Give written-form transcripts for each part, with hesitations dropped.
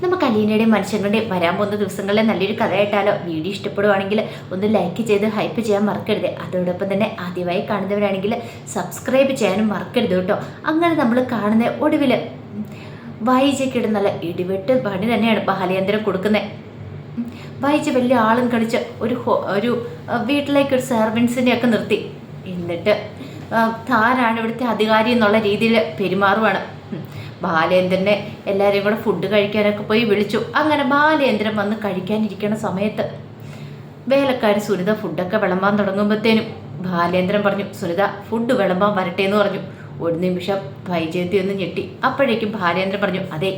നമുക്ക് അലീനയുടെയും മനുഷ്യങ്ങളുടെയും വരാൻ പോകുന്ന ദിവസങ്ങളിലെ നല്ലൊരു കഥയായിട്ടാലോ. വീഡിയോ ഇഷ്ടപ്പെടുവാണെങ്കിൽ ഒന്ന് ലൈക്ക് ചെയ്ത് ഹൈപ്പ് ചെയ്യാൻ മറക്കരുത്. അതോടൊപ്പം തന്നെ ആദ്യമായി കാണുന്നവരാണെങ്കിൽ സബ്സ്ക്രൈബ് ചെയ്യാനും മറക്കരുത് കേട്ടോ. അങ്ങനെ നമ്മൾ കാണുന്ന ഒടുവിൽ വൈജയ്ക്കിടെ നല്ല ഇടിവെട്ട് പണി തന്നെയാണ് ബാലേന്ദ്രൻ കൊടുക്കുന്നത്. വൈജ വലിയ ആളും കളിച്ച് ഒരു വീട്ടിലേക്ക് ഒരു സെർവൻസിനെ ഒക്കെ നിർത്തി. എന്നിട്ട് താനാണ് ഇവിടുത്തെ അധികാരി എന്നുള്ള രീതിയിൽ പെരുമാറുവാണ്. ബാലേന്ദ്രനെ എല്ലാവരെയും കൂടെ ഫുഡ് കഴിക്കാനൊക്കെ പോയി വിളിച്ചു. അങ്ങനെ ബാലേന്ദ്രൻ വന്ന് കഴിക്കാനിരിക്കുന്ന സമയത്ത് വേലക്കാരി സുനിത ഫുഡൊക്കെ വിളമ്പാൻ തുടങ്ങുമ്പോഴത്തേനും ബാലേന്ദ്രൻ പറഞ്ഞു, സുനിത ഫുഡ് വിളമ്പാൻ വരട്ടെ എന്ന് പറഞ്ഞു. ഒരു നിമിഷം വൈജയന്തി ഒന്ന് ഞെട്ടി. അപ്പോഴേക്കും ബാലേന്ദ്രൻ പറഞ്ഞു, അതെ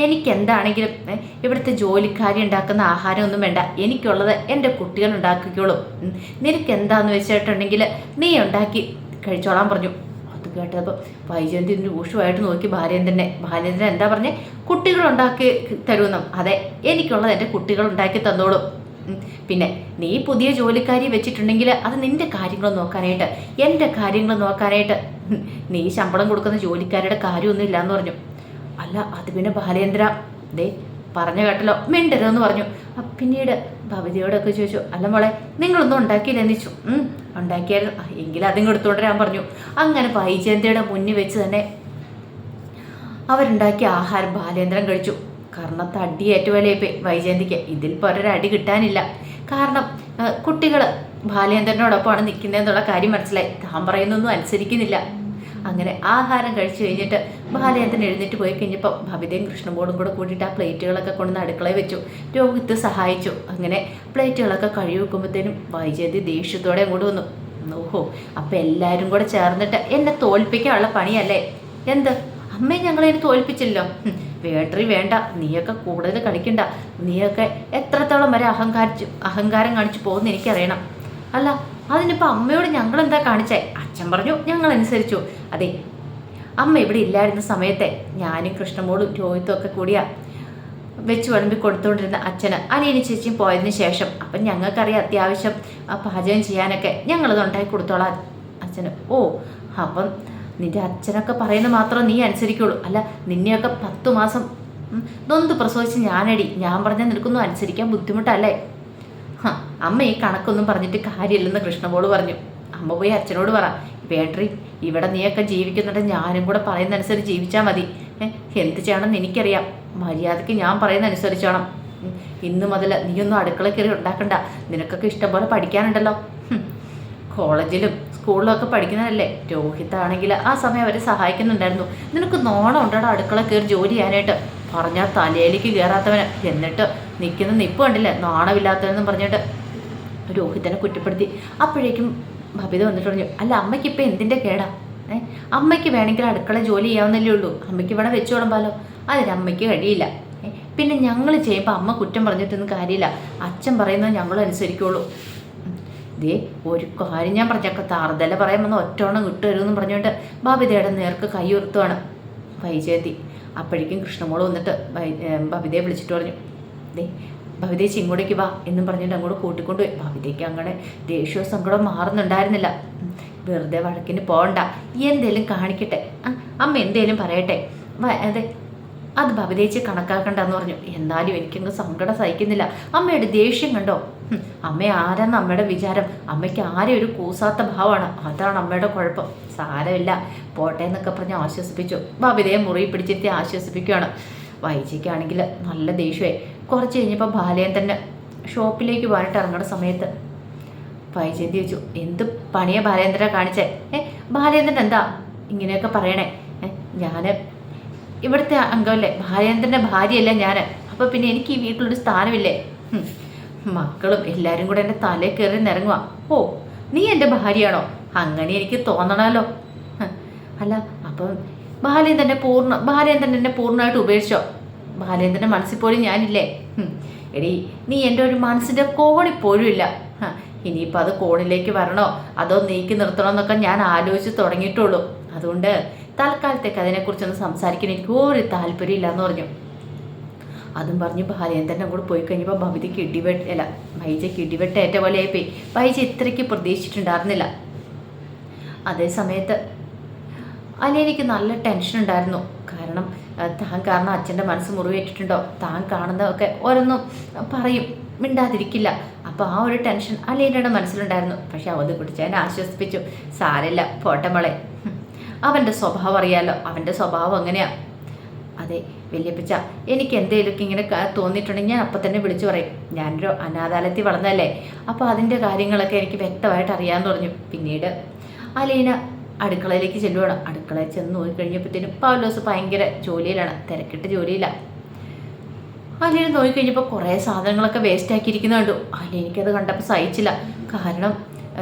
എനിക്കെന്താണെങ്കിലും ഇവിടുത്തെ ജോലിക്കാരി ഉണ്ടാക്കുന്ന ആഹാരമൊന്നും വേണ്ട, എനിക്കുള്ളത് എൻ്റെ കുട്ടികൾ ഉണ്ടാക്കിക്കോളും. നിനക്ക് എന്താന്ന് വെച്ചിട്ടുണ്ടെങ്കിൽ നീ ഉണ്ടാക്കി കഴിച്ചോളാൻ പറഞ്ഞു. അത് കേട്ടപ്പോൾ വൈജയന്തി രൂക്ഷമായിട്ട് നോക്കി ബാലേന്ദ്രനെ. ബാലേന്ദ്രൻ എന്താ പറഞ്ഞേ? കുട്ടികൾ ഉണ്ടാക്കി തരുമെന്നും. അതെ, എനിക്കുള്ളത് എൻ്റെ കുട്ടികൾ ഉണ്ടാക്കി തന്നോളും. പിന്നെ നീ പുതിയ ജോലിക്കാരി വെച്ചിട്ടുണ്ടെങ്കിൽ അത് നിന്റെ കാര്യങ്ങൾ നോക്കാനായിട്ട്, എൻ്റെ കാര്യങ്ങൾ നോക്കാനായിട്ട്. നീ ശമ്പളം കൊടുക്കുന്ന ജോലിക്കാരുടെ കാര്യമൊന്നും ഇല്ലയെന്ന് പറഞ്ഞു. അല്ല അത് പിന്നെ ബാലേന്ദ്ര ദേ പറഞ്ഞു കേട്ടല്ലോ, മിണ്ടരുതെന്ന് പറഞ്ഞു. പിന്നീട് ഭവിതയോടൊക്കെ ചോദിച്ചു, അല്ല മോളെ നിങ്ങളൊന്നും ഉണ്ടാക്കിയില്ലെന്ന് ചോദിച്ചു. ഉണ്ടാക്കിയായിരുന്നു, എങ്കിലും അതും കൊടുത്തുകൊണ്ടിരാൻ പറഞ്ഞു. അങ്ങനെ വൈജയന്തിയുടെ മുന്നിൽ വെച്ച് തന്നെ അവരുണ്ടാക്കിയ ആഹാരം ബാലേന്ദ്രൻ കഴിച്ചു. കാരണം തടിയേറ്റുവലയിപ്പോയി വൈജയന്തിക്ക്. ഇതിൽ പോരൊരടി കിട്ടാനില്ല. കാരണം കുട്ടികൾ ബാലേന്ദ്രനോടൊപ്പമാണ് നിൽക്കുന്നതെന്നുള്ള കാര്യം മനസ്സിലായി. താൻ പറയുന്നൊന്നും അനുസരിക്കുന്നില്ല. അങ്ങനെ ആഹാരം കഴിച്ചു കഴിഞ്ഞിട്ട് ബാലേന്ദ്രൻ എഴുന്നേറ്റ് പോയി കഴിഞ്ഞപ്പോൾ ഭവിതയും കൃഷ്ണബോർഡും കൂടെ കൂട്ടിയിട്ട് ആ പ്ലേറ്റുകളൊക്കെ കൊണ്ടുവന്ന് അടുക്കളയിൽ വെച്ചു. രോഹിത് സഹായിച്ചു. അങ്ങനെ പ്ലേറ്റുകളൊക്കെ കഴുകി വെക്കുമ്പോഴത്തേനും വൈജയന്തി ദേഷ്യത്തോടെ അങ്ങോട്ട് വന്നു. ഓഹോ, അപ്പം എല്ലാവരും കൂടെ ചേർന്നിട്ട് എന്നെ തോൽപ്പിക്കാനുള്ള പണിയല്ലേ? എന്ത് അമ്മയെ ഞങ്ങളതിന് തോൽപ്പിച്ചില്ലോ? വേട്ടറി വേണ്ട, നീയൊക്കെ കൂടുതൽ കളിക്കണ്ട. നീയൊക്കെ എത്രത്തോളം വരെ അഹങ്കാരം കാണിച്ചു പോകുമെന്ന് എനിക്കറിയണം. അല്ല അതിനിപ്പോൾ അമ്മയോട് ഞങ്ങളെന്താ കാണിച്ചേ? അച്ഛൻ പറഞ്ഞു, ഞങ്ങൾ അനുസരിച്ചു. അതെ, അമ്മ ഇവിടെ ഇല്ലായിരുന്ന സമയത്തെ ഞാനും കൃഷ്ണമോളും രോഹിത്തും ഒക്കെ കൂടിയാ വെച്ച് വിളമ്പി കൊടുത്തുകൊണ്ടിരുന്ന അച്ഛന് അലീന ചേച്ചിയും പോയതിന് ശേഷം. അപ്പം ഞങ്ങൾക്കറിയാം അത്യാവശ്യം പാചകം ചെയ്യാനൊക്കെ, ഞങ്ങളത് ഉണ്ടാക്കി കൊടുത്തോളാം അച്ഛന്. ഓ, അപ്പം നിന്റെ അച്ഛനൊക്കെ പറയുന്നത് മാത്രം നീ അനുസരിക്കുള്ളൂ. അല്ല നിന്നെയൊക്കെ 10 മാസം നൊന്ത് പ്രസവിച്ച് ഞാനടി, ഞാൻ പറഞ്ഞാൽ നിനക്കൊന്നും അനുസരിക്കാൻ ബുദ്ധിമുട്ടല്ലേ? അമ്മ ഈ കണക്കൊന്നും പറഞ്ഞിട്ട് കാര്യമില്ലെന്ന് കൃഷ്ണബോൾ പറഞ്ഞു. അമ്മ പോയി അച്ഛനോട് പറ, വേട്ടറി ഇവിടെ നീയൊക്കെ ജീവിക്കുന്നുണ്ട്, ഞാനും കൂടെ പറയുന്നതനുസരിച്ച് ജീവിച്ചാൽ മതി. എന്ത് ചെയ്യണമെന്ന് എനിക്കറിയാം. മര്യാദയ്ക്ക് ഞാൻ പറയുന്ന അനുസരിച്ചോണം. ഇന്ന് മുതൽ നീയൊന്നും അടുക്കള കയറി ഉണ്ടാക്കണ്ട. നിനക്കൊക്കെ ഇഷ്ടംപോലെ പഠിക്കാനുണ്ടല്ലോ. കോളേജിലും സ്കൂളിലൊക്കെ പഠിക്കുന്നതല്ലേ? രോഹിത്താണെങ്കിൽ ആ സമയം അവരെ സഹായിക്കുന്നുണ്ടായിരുന്നു. നിനക്ക് നോണം ഉണ്ടോ അടുക്കള കയറി ജോലി ചെയ്യാനായിട്ട്? പറഞ്ഞാൽ തലയിലേക്ക് കയറാത്തവന് എന്നിട്ട് നിൽക്കുന്ന നിപ്പ് കണ്ടില്ലേ, നാണമില്ലാത്തവനെന്നും പറഞ്ഞിട്ട് രോഹിത്തിനെ കുറ്റപ്പെടുത്തി. അപ്പോഴേക്കും ഭവിത വന്നിട്ട് പറഞ്ഞു, അല്ല അമ്മയ്ക്ക് ഇപ്പം എന്തിൻ്റെ കേടാ? അമ്മയ്ക്ക് വേണമെങ്കിൽ അടുക്കള ജോലി ചെയ്യാവുന്നല്ലേ ഉള്ളൂ. അമ്മയ്ക്ക് ഇവിടെ വെച്ച് വിളമ്പാലോ. അതിന് അമ്മയ്ക്ക് കഴിയില്ല. പിന്നെ ഞങ്ങൾ ചെയ്യുമ്പോൾ അമ്മ കുറ്റം പറഞ്ഞിട്ടൊന്നും കാര്യമില്ല. അച്ഛൻ പറയുന്നത് ഞങ്ങൾ അനുസരിക്കുള്ളൂ. ദേ ഒരു കാര്യം ഞാൻ പറഞ്ഞേക്ക, താർതല പറയുമ്പോൾ ഒറ്റോണം കിട്ടുമരുമെന്നും പറഞ്ഞുകൊണ്ട് ഭവിതയുടെ നേർക്ക് കൈ ഉയർത്തുവാണ് വൈജയന്തി. അപ്പോഴേക്കും കൃഷ്ണമോള് വന്നിട്ട് ഭവിതയെ വിളിച്ചിട്ട് പറഞ്ഞു, ദേ ഭവിതയെ ചിങ്ങോടേക്ക് വാ എന്നും പറഞ്ഞിട്ട് അങ്ങോട്ട് കൂട്ടിക്കൊണ്ടുപോയി. ഭവിതയ്ക്ക് അങ്ങനെ ദേഷ്യവും സങ്കടവും മാറുന്നുണ്ടായിരുന്നില്ല. വെറുതെ വഴക്കിന് പോകണ്ട, എന്തേലും കാണിക്കട്ടെ, അമ്മ എന്തേലും പറയട്ടെ. അതെ അത് ഭവിതേച്ച് കണക്കാക്കണ്ടെന്ന് പറഞ്ഞു. എന്നാലും എനിക്കങ്ങ് സങ്കടം സഹിക്കുന്നില്ല. അമ്മയുടെ ദേഷ്യം കണ്ടോ? അമ്മ ആരാന്ന് അമ്മയുടെ വിചാരം? അമ്മയ്ക്ക് ആരെ ഒരു കൂസാത്ത ഭാവമാണ്, അതാണ് അമ്മയുടെ കുഴപ്പം. സാരമില്ല പോട്ടെ എന്നൊക്കെ പറഞ്ഞ് ആശ്വസിപ്പിച്ചു. ഭവിതയെ മുറി പിടിച്ചിരുത്തി ആശ്വസിപ്പിക്കുകയാണ്. വൈജയ്ക്കാണെങ്കിൽ നല്ല ദേഷ്യമായി. കുറച്ച് കഴിഞ്ഞപ്പോൾ ബാലേന്ദ്രന് ഷോപ്പിലേക്ക് പോകാനായിട്ട് ഇറങ്ങുന്ന സമയത്ത് വൈജയന്തി ചോദിച്ചു, എന്ത് പണിയെ ബാലേന്ദ്രനെ കാണിച്ചേ? ബാലേന്ദ്രൻ എന്താ ഇങ്ങനെയൊക്കെ പറയണേ? ഞാൻ ഇവിടുത്തെ അംഗമല്ലേ, ബാലേന്ദ്രൻ്റെ ഭാര്യയല്ല ഞാൻ. അപ്പോൾ പിന്നെ എനിക്ക് ഈ വീട്ടിലൊരു സ്ഥാനമില്ലേ? മക്കളും എല്ലാവരും കൂടെ എൻ്റെ തലയിൽ കയറി നിരങ്ങുക. ഓ നീ എൻ്റെ ഭാര്യയാണോ? അങ്ങനെ എനിക്ക് തോന്നണമല്ലോ. അല്ല അപ്പം ബാലേന്ദ്രൻ എന്നെ പൂർണ്ണമായിട്ട് ഉപേക്ഷിച്ചോ? ബാലേന്ദ്രൻ്റെ മനസ്സിൽ പോലും ഞാനില്ലേ? എടീ നീ എൻ്റെ ഒരു മനസ്സിൻ്റെ കോണിപ്പോഴും ഇല്ല. ഇനിയിപ്പോൾ അത് കോണിലേക്ക് വരണോ അതോ നീക്കി നിർത്തണോ എന്നൊക്കെ ഞാൻ ആലോചിച്ച് തുടങ്ങിയിട്ടുള്ളൂ. അതുകൊണ്ട് തൽക്കാലത്തേക്ക് അതിനെക്കുറിച്ചൊന്നും സംസാരിക്കാൻ എനിക്ക് ഒരു താല്പര്യമില്ല എന്ന് പറഞ്ഞു. അതും പറഞ്ഞ് ബാലേന്ദ്രനെ കൂടെ പോയി കഴിഞ്ഞപ്പോൾ ഭവിതയ്ക്ക് വൈജയ്ക്ക് ഇടിവെട്ടേറ്റ പോലെ ആയിപ്പോയി. വൈജ ഇത്രയ്ക്ക് പ്രതീക്ഷിച്ചിട്ടുണ്ടായിരുന്നില്ല. അതേ സമയത്ത് അലീനയ്ക്ക് നല്ല ടെൻഷൻ ഉണ്ടായിരുന്നു. കാരണം താൻ കാരണം അച്ഛൻ്റെ മനസ്സ് മുറിവേറ്റിട്ടുണ്ടോ, താൻ കാണുന്നതൊക്കെ ഓരോന്നും പറയും, മിണ്ടാതിരിക്കില്ല. അപ്പോൾ ആ ഒരു ടെൻഷൻ അലീനയുടെ മനസ്സിലുണ്ടായിരുന്നു. പക്ഷെ അവധ് കുടിച്ചതിനെ ആശ്വസിപ്പിച്ചു. സാരമില്ല, പോട്ടെ മോളെ, അവൻ്റെ സ്വഭാവം അറിയാലോ, അവൻ്റെ സ്വഭാവം എങ്ങനെയാ. അതെ വല്യപ്പച്ച, എനിക്ക് എന്തെങ്കിലുമൊക്കെ ഇങ്ങനെ തോന്നിയിട്ടുണ്ടെങ്കിൽ ഞാൻ അപ്പം തന്നെ വിളിച്ചു പറയും. ഞാനൊരു അനാഥാലയത്തിൽ വളർന്നല്ലേ, അപ്പോൾ അതിൻ്റെ കാര്യങ്ങളൊക്കെ എനിക്ക് വ്യക്തമായിട്ട് അറിയാമെന്ന് പറഞ്ഞു. പിന്നീട് അലീന അടുക്കളയിലേക്ക് ചെല്ലുവാണ്. അടുക്കളയിൽ ചെന്ന് നോക്കി കഴിഞ്ഞപ്പോഴത്തേനും പൗലോസ് ഭയങ്കര ജോലിയിലാണ്, തിരക്കിട്ട് ജോലിയിലാണ്. അലീന നോക്കിക്കഴിഞ്ഞപ്പോൾ കുറേ സാധനങ്ങളൊക്കെ വേസ്റ്റ് ആക്കിയിരിക്കുന്ന കണ്ടു. അലീനയ്ക്കത് കണ്ടപ്പോൾ സഹിച്ചില്ല. കാരണം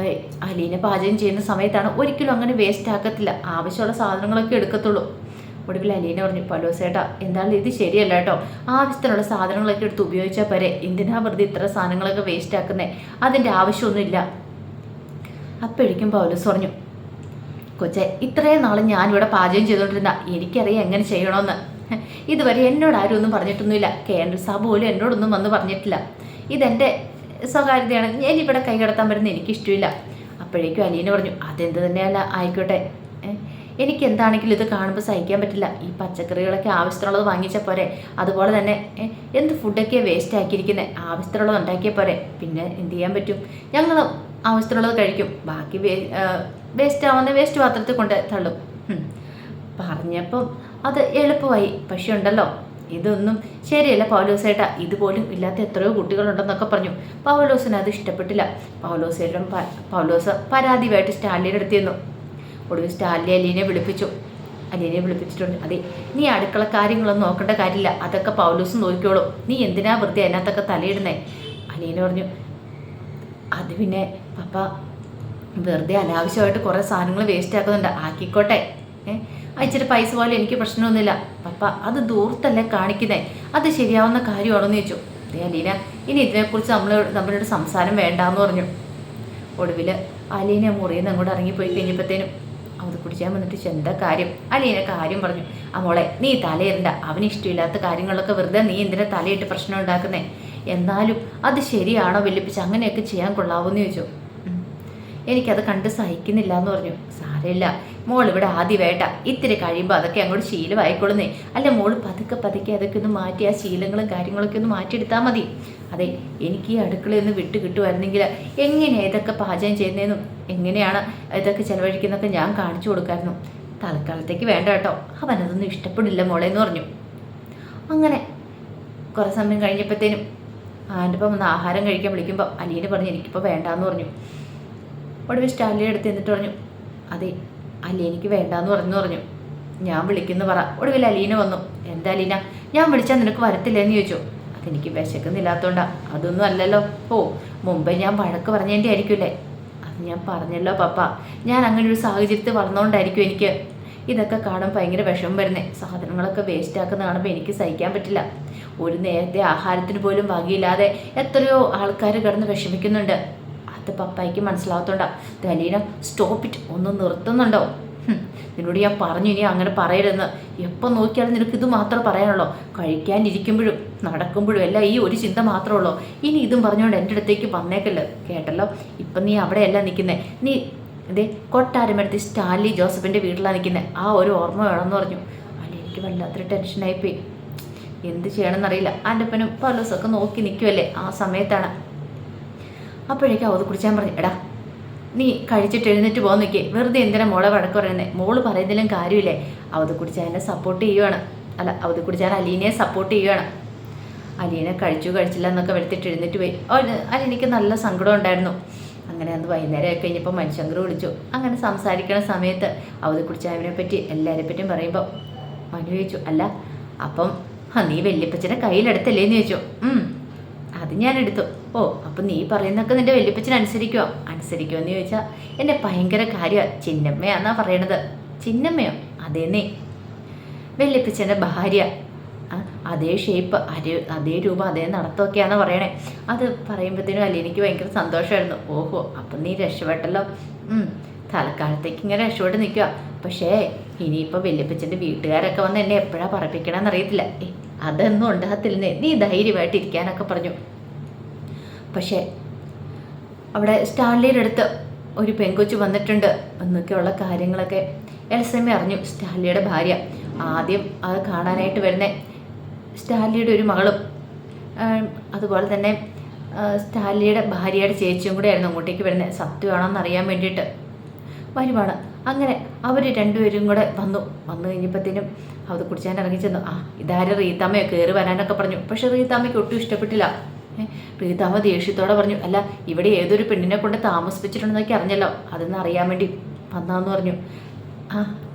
അലീന പാചകം ചെയ്യുന്ന സമയത്താണ്, ഒരിക്കലും അങ്ങനെ വേസ്റ്റ് ആക്കത്തില്ല, ആവശ്യമുള്ള സാധനങ്ങളൊക്കെ എടുക്കത്തുള്ളൂ. ഒടുവിൽ അലീന പറഞ്ഞു, പൗലോസേട്ടാ എന്തായാലും ഇത് ശരിയല്ല കേട്ടോ, ആവശ്യത്തിനുള്ള സാധനങ്ങളൊക്കെ എടുത്ത് ഉപയോഗിച്ചാൽ പോരെ, എന്തിനാ വെറുതെ ഇത്ര സാധനങ്ങളൊക്കെ വേസ്റ്റ് ആക്കുന്നേ, അതിൻ്റെ ആവശ്യമൊന്നുമില്ല. അപ്പോഴേക്കും പൗലോസ് പറഞ്ഞു, കൊച്ചെ, ഇത്രയും നാൾ ഞാനിവിടെ പാചകം ചെയ്തുകൊണ്ടിരുന്ന എനിക്കറിയാം എങ്ങനെ ചെയ്യണമെന്ന്. ഇതുവരെ എന്നോട് ആരും ഒന്നും പറഞ്ഞിട്ടൊന്നുമില്ല, കേന്ദ്ര സഭ പോലും എന്നോടൊന്നും വന്ന് പറഞ്ഞിട്ടില്ല. ഇതെൻ്റെ സ്വകാര്യതയാണ്, ഞാനിവിടെ കൈകടത്താൻ വരുന്ന എനിക്കിഷ്ടമില്ല. അപ്പോഴേക്കും അലീന പറഞ്ഞു, അതെന്ത് തന്നെയല്ല ആയിക്കോട്ടെ, എനിക്ക് എന്താണെങ്കിലും ഇത് കാണുമ്പോൾ സഹിക്കാൻ പറ്റില്ല. ഈ പച്ചക്കറികളൊക്കെ ആവശ്യത്തിനുള്ളത് വാങ്ങിച്ചാൽ പോരെ, അതുപോലെ തന്നെ എന്ത് ഫുഡൊക്കെയാണ് വേസ്റ്റ് ആക്കിയിരിക്കുന്നത്, ആവശ്യത്തിനുള്ളത് ഉണ്ടാക്കിയാൽ പോരെ, പിന്നെ എന്ത് ചെയ്യാൻ പറ്റും, ഞങ്ങൾ ആവശ്യത്തിനുള്ളത് കഴിക്കും, ബാക്കി വേസ്റ്റ് ആവുന്ന വേസ്റ്റ് പാത്രത്തിൽ കൊണ്ട് തള്ളും. പറഞ്ഞപ്പം അത് എളുപ്പമായി. പക്ഷെ ഉണ്ടല്ലോ, ഇതൊന്നും ശരിയല്ല പൗലോസേട്ടാ, ഇതുപോലും ഇല്ലാത്ത എത്രയോ കുട്ടികളുണ്ടെന്നൊക്കെ പറഞ്ഞു. പൗലോസിന് അത് ഇഷ്ടപ്പെട്ടില്ല. പൗലോസ് പരാതിയായിട്ട് സ്റ്റാലിയുടെ അടുത്തിരുന്നു. ഒടുവിൽ സ്റ്റാലിനെ അലീനെ വിളിപ്പിച്ചിട്ടുണ്ട്. അതെ, നീ അടുക്കള കാര്യങ്ങളൊന്നും നോക്കേണ്ട കാര്യമില്ല, അതൊക്കെ പൗലോസ് നോക്കിക്കോളും, നീ എന്തിനാ വെറുതെ അതിനകത്തൊക്കെ തലയിടുന്നേ. അലീന പറഞ്ഞു, അത് പിന്നെ പപ്പ വെറുതെ അനാവശ്യമായിട്ട് കുറേ സാധനങ്ങൾ വേസ്റ്റ് ആക്കുന്നുണ്ട്, ആക്കിക്കോട്ടെ, അയച്ചിട്ട് പൈസ പോലെ എനിക്ക് പ്രശ്നമൊന്നുമില്ല. പപ്പ അത് ദൂരത്തല്ലേ കാണിക്കുന്നേ, അത് ശരിയാവുന്ന കാര്യമാണെന്ന് ചോദിച്ചു. അതേ അലീന, ഇനി ഇതിനെക്കുറിച്ച് നമ്മളോട് സംസാരം വേണ്ടാന്ന് പറഞ്ഞു. ഒടുവിൽ അലീന മുറിയിൽ നിന്ന് അങ്ങോട്ട് ഇറങ്ങിപ്പോയി കഴിഞ്ഞപ്പോഴത്തേനും അത് കുടിച്ചാൽ വന്നിട്ട് എന്താ കാര്യം, അലീന കാര്യം പറഞ്ഞു. മോളെ, നീ തലയിരണ്ട, അവന് ഇഷ്ടമില്ലാത്ത കാര്യങ്ങളൊക്കെ വെറുതെ നീ എന്തിനാ തലയിട്ട് പ്രശ്നം ഉണ്ടാക്കുന്നേ, എന്നാലും അത് ശരിയാണോ വല്യപ്പിച്ച്, അങ്ങനെയൊക്കെ ചെയ്യാൻ കൊള്ളാവോന്ന് ചോദിച്ചു. എനിക്കത് കണ്ട് സഹിക്കുന്നില്ല എന്ന് പറഞ്ഞു. സാരമില്ല മോൾ, ഇവിടെ ആദ്യമായിട്ടാ, ഇത്തിരി കഴിയുമ്പോൾ അതൊക്കെ അങ്ങോട്ട് ശീലമായിക്കൊള്ളുന്നേ. അല്ല മോൾ പതുക്കെ അതൊക്കെ ഒന്ന് മാറ്റി, ആ ശീലങ്ങളും കാര്യങ്ങളൊക്കെ ഒന്ന് മാറ്റിയെടുത്താൽ മതി. അതെ, എനിക്ക് ഈ അടുക്കളയിൽ നിന്ന് വിട്ട് കിട്ടുമായിരുന്നെങ്കിൽ എങ്ങനെയാണ് ഇതൊക്കെ പാചകം ചെയ്യുന്നതെന്നും എങ്ങനെയാണ് ഇതൊക്കെ ചിലവഴിക്കുന്നതൊക്കെ ഞാൻ കാണിച്ചു കൊടുക്കായിരുന്നു. തൽക്കാലത്തേക്ക് വേണ്ട കേട്ടോ, അവനതൊന്നും ഇഷ്ടപ്പെടില്ല മോളെ എന്ന് പറഞ്ഞു. അങ്ങനെ കുറേ സമയം കഴിഞ്ഞപ്പോഴത്തേനും ആൻ്റെ ഒപ്പം ഒന്ന് ആഹാരം കഴിക്കാൻ വിളിക്കുമ്പോൾ അലീന പറഞ്ഞു, എനിക്കിപ്പോൾ വേണ്ടാന്ന് പറഞ്ഞു. ഒടുവിൽ സ്റ്റാലിനെ എടുത്ത് എന്നിട്ട് പറഞ്ഞു, അതെ അലീനയ്ക്ക് വേണ്ടാന്ന് പറഞ്ഞു. ഞാൻ വിളിക്കുന്നു പറ. ഒടുവിൽ അലീന വന്നു. എന്താ അലീന, ഞാൻ വിളിച്ചാൽ നിനക്ക് വരത്തില്ലെന്ന് ചോദിച്ചു. അതെനിക്ക് വിശക്കുന്നില്ലാത്തതുകൊണ്ടാ. അതൊന്നും അല്ലല്ലോ. ഓ, മുമ്പേ ഞാൻ വഴക്ക് പറഞ്ഞതിൻ്റെ ആയിരിക്കുമല്ലേ. അത് ഞാൻ പറഞ്ഞല്ലോ പപ്പ, ഞാൻ അങ്ങനെ ഒരു സാഹചര്യത്തിൽ വളർന്നുകൊണ്ടായിരിക്കും എനിക്ക് ഇതൊക്കെ കാണാൻ ഭയങ്കര വിഷമം വരുന്നത്. സാധനങ്ങളൊക്കെ വേസ്റ്റ് ആക്കുന്ന കാണുമ്പോൾ എനിക്ക് സഹിക്കാൻ പറ്റില്ല. ഒരു നേരത്തെ ആഹാരത്തിന് പോലും വകയില്ലാതെ എത്രയോ ആൾക്കാർ കിടന്ന് വിഷമിക്കുന്നുണ്ട്. അത് പപ്പായ്ക്ക് മനസ്സിലാകത്തോണ്ടാ. അലീന, സ്റ്റോപ്പ് ഇറ്റ്, ഒന്ന് നിർത്തുന്നുണ്ടോ? നിന്നോട് ഞാൻ പറഞ്ഞു ഇനി അങ്ങനെ പറയരുതെന്ന്. എപ്പോൾ നോക്കിയാലും നിനക്ക് ഇത് മാത്രം പറയാനുള്ളൂ. കഴിക്കാനിരിക്കുമ്പോഴും നടക്കുമ്പോഴും എല്ലാം ഈ ഒരു ചിന്ത മാത്രമേ ഉള്ളൂ. ഇനി ഇതും പറഞ്ഞുകൊണ്ട് എൻ്റെ അടുത്തേക്ക് വന്നേക്കല്ലോ, കേട്ടല്ലോ. ഇപ്പം നീ അവിടെയല്ല നിൽക്കുന്നത്, നീ ഇതേ കൊട്ടാരമടുത്ത് സ്റ്റാൻലി ജോസഫിൻ്റെ വീട്ടിലാണ് നിൽക്കുന്നത്. ആ ഒരു ഓർമ്മ വേണമെന്ന് പറഞ്ഞു. അല്ല, എനിക്ക് വല്ലാത്തൊരു ടെൻഷനായിപ്പോയി. എന്ത് ചെയ്യണമെന്നറിയില്ല. എൻ്റെ അപ്പനും പൗലോസൊക്കെ നോക്കി നിൽക്കുമല്ലേ ആ സമയത്താണ്. അപ്പോഴേക്കും അവത് കുടിച്ചാൻ പറഞ്ഞു, എടാ നീ കഴിച്ചിട്ട് എഴുന്നേറ്റ് പോകാൻ നിൽക്കേ, വെറുതെ എന്തിനാ മോളെ വഴക്ക് പറയുന്നത്, മോള് പറയുന്നതിലും കാര്യമില്ലേ. അവത് കുടിച്ചാനെ സപ്പോർട്ട് ചെയ്യുവാണ്. അവത് കുടിച്ചാൻ അലീനയെ സപ്പോർട്ട് ചെയ്യുവാണ്. അലീന കഴിച്ചില്ല എന്നൊക്കെ വരുത്തിട്ട് എഴുന്നേറ്റ് പോയി. അലീനയ്ക്ക് നല്ല സങ്കടം ഉണ്ടായിരുന്നു. അങ്ങനെ അന്ന് വൈകുന്നേരം കഴിഞ്ഞപ്പോൾ മനുശങ്കർ വിളിച്ചു. അങ്ങനെ സംസാരിക്കുന്ന സമയത്ത് അവത് കുടിച്ചാവിനെ പറ്റി എല്ലാവരെ പറ്റിയും പറയുമ്പോൾ മനു ചോദിച്ചു, അല്ല അപ്പം നീ വല്യപ്പച്ചനെ കയ്യിലെടുത്തല്ലേന്ന് ചോദിച്ചു. അത് ഞാൻ എടുത്തു. ഓ, അപ്പം നീ പറയുന്നൊക്കെ നിൻ്റെ വല്യപ്പച്ചനെ അനുസരിക്കുമോ എന്ന് ചോദിച്ചാൽ എന്നെ ഭയങ്കര കാര്യമാണ്. ചിന്നമ്മയാന്നാ പറയണത്. ചിന്നമ്മയോ? അതേന്നേ, വല്യപ്പച്ചൻ്റെ ഭാര്യ. അതേ ഷേപ്പ്, അതേ രൂപം, അതേ നടത്തമൊക്കെയാണെന്ന് പറയണേ. അത് പറയുമ്പോഴത്തേനും അലീനയ്ക്ക് ഭയങ്കര സന്തോഷമായിരുന്നു. ഓഹോ, അപ്പം നീ രക്ഷപ്പെട്ടല്ലോ. തൽക്കാലത്തേക്ക് ഇങ്ങനെ രക്ഷപ്പെട്ട് നിൽക്കുക. പക്ഷേ ഇനിയിപ്പോൾ വല്യപ്പച്ചൻ്റെ വീട്ടുകാരൊക്കെ വന്ന് എന്നെ എപ്പോഴാണ് പറപ്പിക്കണമെന്ന് അറിയത്തില്ല. അതൊന്നും ഉണ്ടാകത്തില്ലെന്നേ, നീ ധൈര്യമായിട്ട് ഇരിക്കാനൊക്കെ പറഞ്ഞു. പക്ഷേ അവിടെ സ്റ്റാൻലിയുടെ അടുത്ത് ഒരു പെൺകൊച്ചു വന്നിട്ടുണ്ട് എന്നൊക്കെയുള്ള കാര്യങ്ങളൊക്കെ എൽസമ്മ അറിഞ്ഞു, സ്റ്റാൻലിയുടെ ഭാര്യ. ആദ്യം അത് കാണാനായിട്ട് വരുന്ന സ്റ്റാലിയുടെ ഒരു മകളും അതുപോലെ തന്നെ സ്റ്റാലിയുടെ ഭാര്യയുടെ ചേച്ചിയും കൂടെ ആയിരുന്നു അങ്ങോട്ടേക്ക് വരുന്നത്. സത്യമാണോന്ന് അറിയാൻ വേണ്ടിയിട്ട് വരുവാണ്. അങ്ങനെ അവർ രണ്ടുപേരും കൂടെ വന്നു കഴിഞ്ഞപ്പോഴത്തേനും അത് കുടിച്ചാൻ ഇറങ്ങി ചെന്നു. ഇതാരും റീത്താമ്മയോ കയറി വരാനൊക്കെ പറഞ്ഞു. പക്ഷെ റീത്താമ്മയ്ക്ക് ഒട്ടും ഇഷ്ടപ്പെട്ടില്ല. റീത്താമ്മ ദേഷ്യത്തോടെ പറഞ്ഞു, അല്ല ഇവിടെ ഏതൊരു പെണ്ണിനെ കൊണ്ട് താമസിപ്പിച്ചിട്ടുണ്ടെന്നൊക്കെ അറിഞ്ഞല്ലോ, അതൊന്നും അറിയാൻ വേണ്ടി വന്നാന്ന് പറഞ്ഞു.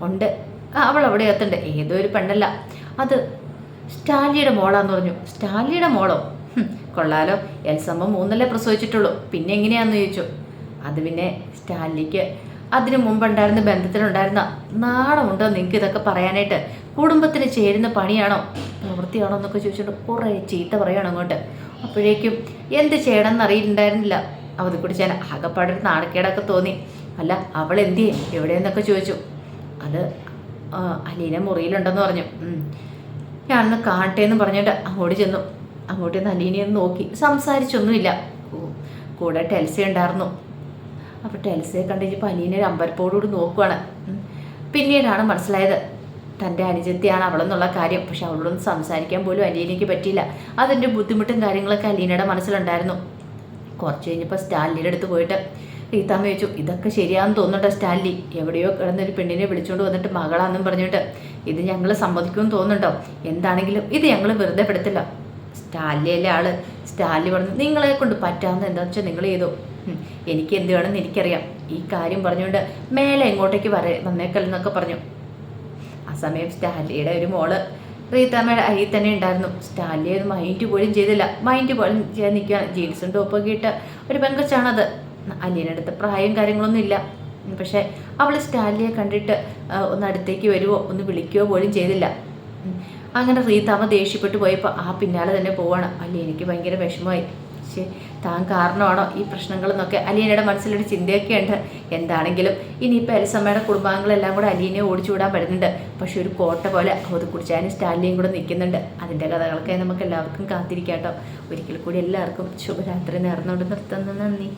ഉണ്ട്, അവൾ അവിടെ എത്തണ്ട്, ഏതോ ഒരു പെണ്ണല്ല, അത് സ്റ്റാലിയുടെ മോളാന്ന് പറഞ്ഞു. സ്റ്റാലിയുടെ മോളോ? കൊള്ളാലോ, എൽസമ്മ 3 പ്രസവിച്ചിട്ടുള്ളൂ, പിന്നെ എങ്ങനെയാന്ന് ചോദിച്ചു. അത് പിന്നെ സ്റ്റാലിക്ക് അതിനു മുമ്പുണ്ടായിരുന്ന ബന്ധത്തിലുണ്ടായിരുന്ന നാണമുണ്ടോ നിങ്ങൾക്ക് ഇതൊക്കെ പറയാനായിട്ട്? കുടുംബത്തിന് ചേരുന്ന പണിയാണോ പ്രവൃത്തിയാണോ എന്നൊക്കെ ചോദിച്ചിട്ട് കുറേ ചീത്ത പറയണം അങ്ങോട്ട്. അപ്പോഴേക്കും എന്ത് ചെയ്യണമെന്ന് അറിയിട്ടുണ്ടായിരുന്നില്ല അവധി കുടിച്ചാൽ. ആകെപ്പാടൊരു നാണക്കേടൊക്കെ തോന്നി. അല്ല അവൾ എന്തിയെ എവിടെയെന്നൊക്കെ ചോദിച്ചു. അത് അലീന മുറിയിലുണ്ടെന്ന് പറഞ്ഞു. ഞാനൊന്ന് കാണട്ടെ എന്ന് പറഞ്ഞിട്ട് അങ്ങോട്ട് ചെന്നു. അങ്ങോട്ട് നിന്ന് അലീനയൊന്ന് നോക്കി, സംസാരിച്ചൊന്നുമില്ല. കൂടെ ടെൽസ ഉണ്ടായിരുന്നു. അപ്പോൾ ടെൽസയെ കണ്ടിപ്പോൾ അലീന ഒരു അമ്പരപ്പോടുകൂടി നോക്കുവാണ്. പിന്നീടാണ് മനസ്സിലായത് തൻ്റെ അനുജത്തിയാണ് അവളെന്നുള്ള കാര്യം. പക്ഷെ അവളോടൊന്ന് സംസാരിക്കാൻ പോലും അലീനയ്ക്ക് പറ്റിയില്ല. അതിൻ്റെ ബുദ്ധിമുട്ടും കാര്യങ്ങളൊക്കെ അലീനയുടെ മനസ്സിലുണ്ടായിരുന്നു. കുറച്ച് കഴിഞ്ഞപ്പോൾ സ്റ്റാലിയുടെ അടുത്ത് പോയിട്ട് റീത്താമ്മ ചോദിച്ചു, ഇതൊക്കെ ശരിയാണെന്ന് തോന്നുന്നുണ്ടോ സ്റ്റാൻലി? എവിടെയോ കിടന്നൊരു പെണ്ണിനെ വിളിച്ചുകൊണ്ട് വന്നിട്ട് മകളാണെന്നും പറഞ്ഞിട്ട് ഇത് ഞങ്ങൾ സമ്മതിക്കുമെന്ന് തോന്നുന്നുണ്ടോ? എന്താണെങ്കിലും ഇത് ഞങ്ങൾ വെറുതെ പെടുത്തില്ല. സ്റ്റാലിയല്ലേ ആള്. സ്റ്റാലി പറഞ്ഞു, നിങ്ങളെ കൊണ്ട് പറ്റാവുന്ന എന്താണെന്ന് വെച്ചാൽ നിങ്ങൾ ചെയ്തോ, എനിക്ക് എന്ത് വേണമെന്ന് എനിക്കറിയാം. ഈ കാര്യം പറഞ്ഞുകൊണ്ട് മേലെ എങ്ങോട്ടേക്ക് വന്നേക്കല്ലെന്നൊക്കെ പറഞ്ഞു. ആ സമയം സ്റ്റാലിയുടെ ഒരു മോള് റീത്താമ്മയുടെ അരിയിൽ തന്നെ ഉണ്ടായിരുന്നു. സ്റ്റാലിയെ അത് മൈൻഡ് പോലും ചെയ്തില്ല. മൈൻഡ് പോലും ചെയ്യാൻ നിൽക്കുകയാണ്. ജീൻസും ടോപ്പൊക്കെ ഇട്ട് ഒരു പെങ്കൊച്ചാണത്. അലീനടുത്ത് പ്രായം കാര്യങ്ങളൊന്നും ഇല്ല. പക്ഷെ അവൾ സ്റ്റാലിയെ കണ്ടിട്ട് ഒന്ന് അടുത്തേക്ക് വരുവോ ഒന്ന് വിളിക്കുകയോ പോലും ചെയ്തില്ല. അങ്ങനെ റീത്താമ്മ ദേഷ്യപ്പെട്ടു പോയപ്പോൾ പിന്നാലെ തന്നെ പോവാണ്. അലീനയ്ക്ക് ഭയങ്കര വിഷമമായി. പക്ഷേ താൻ കാരണമാണോ ഈ പ്രശ്നങ്ങളെന്നൊക്കെ അലീനയുടെ മനസ്സിലൊരു ചിന്തയൊക്കെ ഉണ്ട്. എന്താണെങ്കിലും ഇനിയിപ്പോൾ എൽസമ്മയുടെ കുടുംബാംഗങ്ങളെല്ലാം കൂടെ അലീനയെ ഓടിച്ചു വിടാൻ പറ്റുന്നുണ്ട്. പക്ഷെ ഒരു കോട്ട പോലെ അത് കുടിച്ചാനും സ്റ്റാലിയും കൂടെ നിൽക്കുന്നുണ്ട്. അതിൻ്റെ കഥകളൊക്കെ നമുക്ക് എല്ലാവർക്കും കാത്തിരിക്കാം കേട്ടോ. ഒരിക്കൽ കൂടി എല്ലാവർക്കും ശുഭരാത്രി നേർന്നുകൊണ്ട് നിർത്തുന്നു. നന്ദി.